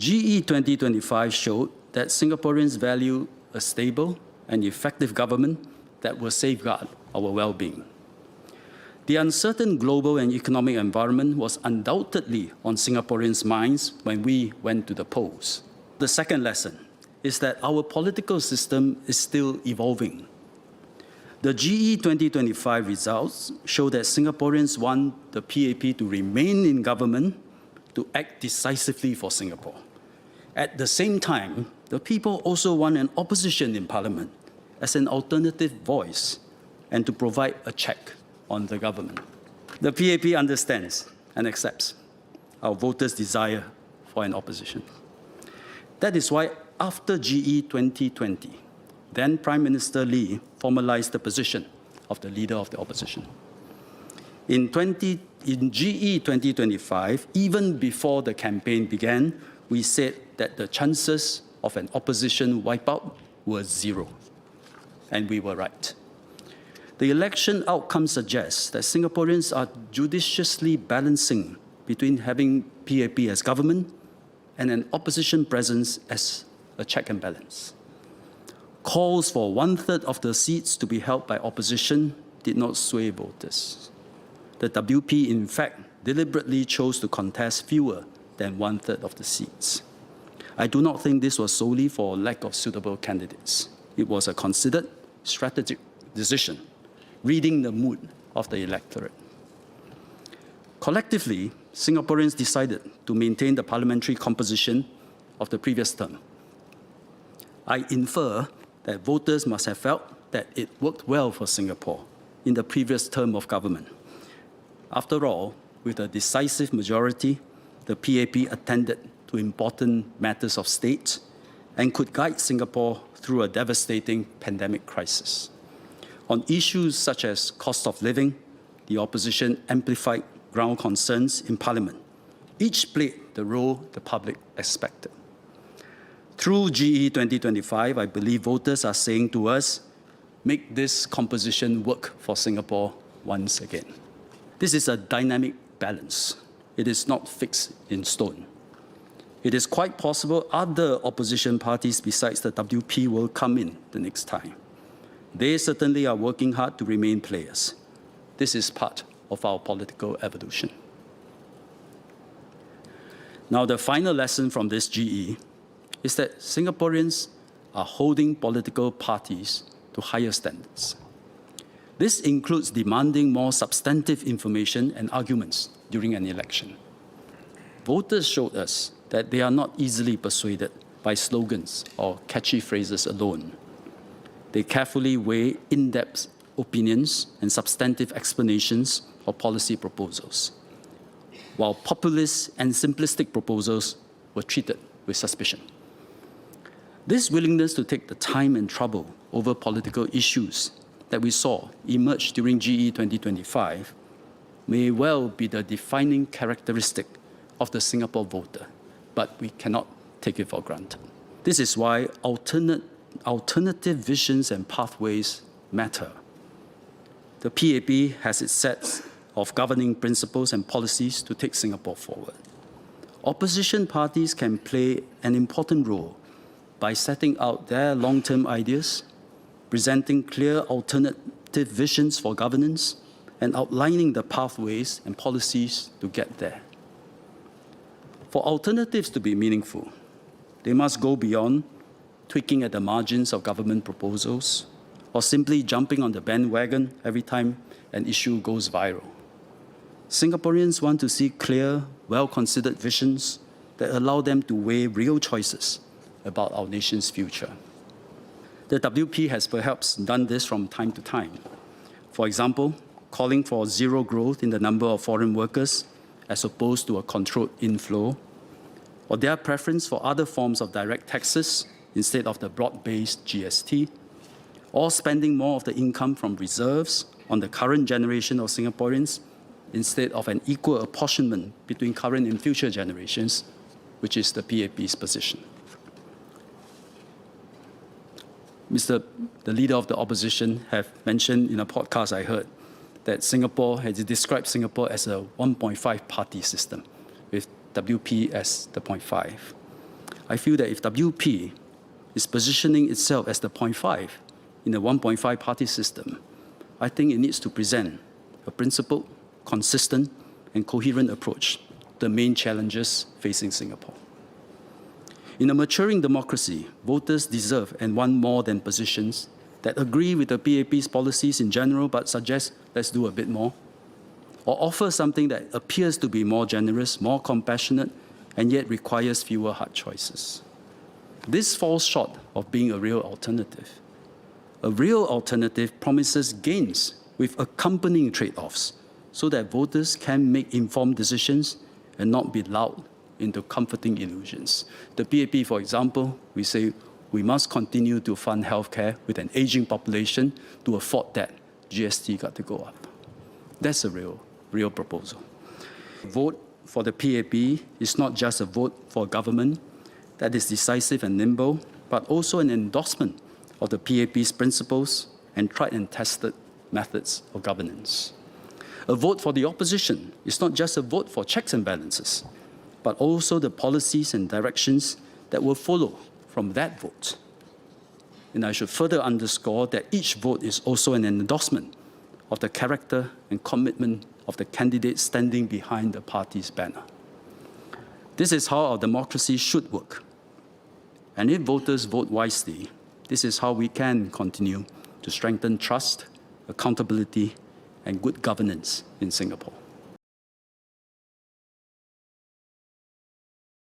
GE 2025 showed that Singaporeans value a stable and effective government that will safeguard our well-being. The uncertain global and economic environment was undoubtedly on Singaporeans' minds when we went to the polls. The second lesson is that our political system is still evolving. The GE 2025 results show that Singaporeans want the PAP to remain in government to act decisively for Singapore. At the same time, the people also want an opposition in Parliament as an alternative voice and to provide a check on the government. The PAP understands and accepts our voters' desire for an opposition. That is why after GE 2020, then Prime Minister Lee formalized the position of the leader of the opposition. In GE 2025, even before the campaign began, we said that the chances of an opposition wipeout were zero. And we were right. The election outcome suggests that Singaporeans are judiciously balancing between having PAP as government and an opposition presence as a check and balance. Calls for 1/3 of the seats to be held by opposition did not sway voters. The WP, in fact, deliberately chose to contest fewer than 1/3 of the seats. I do not think this was solely for lack of suitable candidates. It was a considered strategic decision, reading the mood of the electorate. Collectively, Singaporeans decided to maintain the parliamentary composition of the previous term. I infer that voters must have felt that it worked well for Singapore in the previous term of government. After all, with a decisive majority, the PAP attended to important matters of state and could guide Singapore through a devastating pandemic crisis. On issues such as cost of living, the opposition amplified ground concerns in Parliament. Each played the role the public expected. Through GE 2025, I believe voters are saying to us, make this composition work for Singapore once again. This is a dynamic balance. It is not fixed in stone. It is quite possible other opposition parties besides the WP will come in the next time. They certainly are working hard to remain players. This is part of our political evolution. Now, the final lesson from this GE is that Singaporeans are holding political parties to higher standards. This includes demanding more substantive information and arguments during an election. Voters showed us that they are not easily persuaded by slogans or catchy phrases alone. They carefully weigh in-depth opinions and substantive explanations of policy proposals, while populist and simplistic proposals were treated with suspicion. This willingness to take the time and trouble over political issues that we saw emerge during GE 2025 may well be the defining characteristic of the Singapore voter, but we cannot take it for granted. This is why alternative visions and pathways matter. The PAP has its sets of governing principles and policies to take Singapore forward. Opposition parties can play an important role by setting out their long-term ideas, presenting clear alternative visions for governance, and outlining the pathways and policies to get there. For alternatives to be meaningful, they must go beyond tweaking at the margins of government proposals or simply jumping on the bandwagon every time an issue goes viral. Singaporeans want to see clear, well-considered visions that allow them to weigh real choices about our nation's future. The WP has perhaps done this from time to time. For example, calling for zero growth in the number of foreign workers as opposed to a controlled inflow, or their preference for other forms of direct taxes instead of the broad-based GST, or spending more of the income from reserves on the current generation of Singaporeans instead of an equal apportionment between current and future generations, which is the PAP's position. The leader of the opposition have mentioned in a podcast I heard that Singapore has described Singapore as a 1.5 party system, with WP as the 0.5. I feel that if WP is positioning itself as the 0.5 in a 1.5 party system, I think it needs to present a principled, consistent, and coherent approach to the main challenges facing Singapore. In a maturing democracy, voters deserve and want more than positions that agree with the PAP's policies in general but suggest let's do a bit more, or offer something that appears to be more generous, more compassionate, and yet requires fewer hard choices. This falls short of being a real alternative. A real alternative promises gains with accompanying trade-offs so that voters can make informed decisions and not be lulled into comforting illusions. The PAP, for example, we say we must continue to fund healthcare with an aging population. To afford that, GST got to go up. That's a real proposal. Vote for the PAP is not just a vote for a government that is decisive and nimble, but also an endorsement of the PAP's principles and tried and tested methods of governance. A vote for the opposition is not just a vote for checks and balances, but also the policies and directions that will follow from that vote. And I should further underscore that each vote is also an endorsement of the character and commitment of the candidate standing behind the party's banner. This is how our democracy should work. And if voters vote wisely, this is how we can continue to strengthen trust, accountability, and good governance in Singapore.